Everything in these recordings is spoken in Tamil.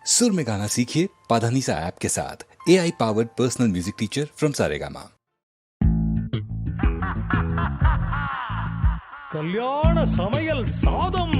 सुर में गाना सीखिए पाधानीसा ऐप के साथ। AI powered personal music teacher from Saregama. கல்யாண சமையல் சாதம்.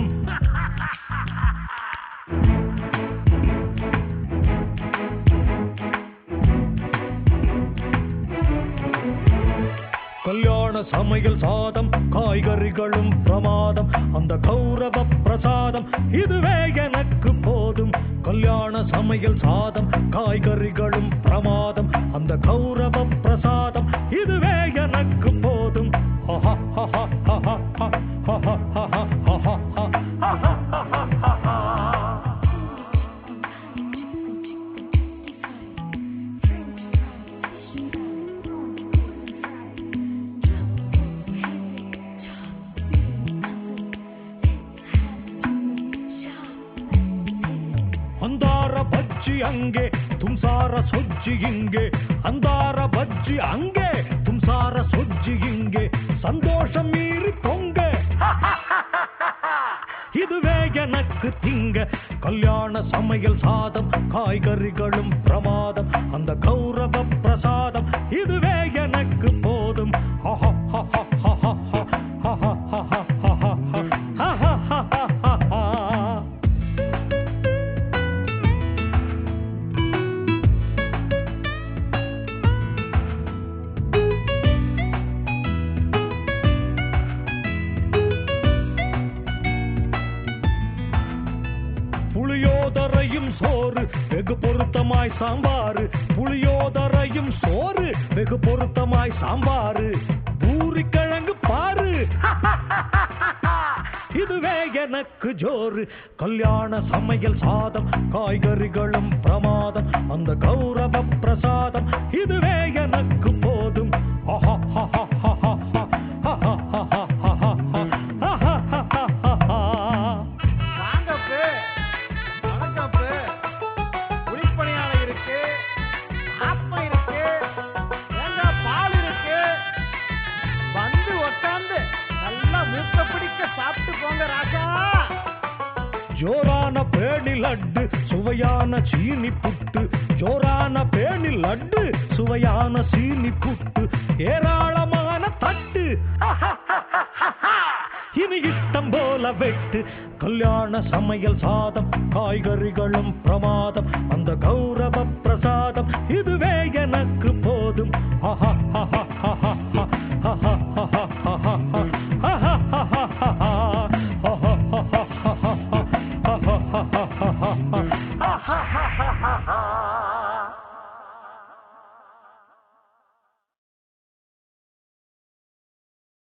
கல்யாண சமையல் சாதம், காய்கறிகளும் பிரமாதம், அந்த கௌரவ பிரசாதம் இதுவே எனக்கு போதும். கல்யாண சமையல் சாதம், காய்கறிகளும் பிரமாதம், அந்த கௌரவ பிரசாதம் இதுவே எனக்கு போதும். ಅಂದಾರ ಬಜ್ಜಿ ಹಂಗೆ ತುಮ್ಸಾರ ಸೊಜ್ಜಿ ಹಿಂಗೆ, ಅಂದಾರ ಬಜ್ಜಿ ಹಂಗೆ ತುಮ್ಸಾರ ಸೊಜ್ಜಿ ಹಿಂಗೆ, சந்தோஷ மீறி பொங்க இதுவே எனக்கு திங்க. கல்யாண சமையல் சாதம், காய்கறிகளும் பிரமாதம், அந்த கௌரவ பிரசாதம் இதுவே எனக்கு போதும். புளியோதரையும் சோறு வெகு பொருத்தமாய் சாம்பாரு, புளியோதரையும் சோறு வெகு பொருத்தமாய் சாம்பாரு, பூரிக்கிழங்கு பாரு இதுவே எனக்கு ஜோறு. கல்யாண சமையல் சாதம், காய்கறிகளும் பிரமாதம், அந்த கௌரவ பிரசாதம் இதுவே எனக்கு போதும். ஜோரான பேணி லட்டு, சுவையான சீனி புட்டு, ஜோரான பேணி லட்டு, சுவையான சீனி புட்டு, ஏராளமான தட்டு இனி இஷ்டம் போல வெட்டு. கல்யாண சமையல் சாதம், காய்கறிகளும் பிரமாதம், அந்த கௌரவ பிரசாதம் இதுவே எனக்கு போதும். Ha ha ha.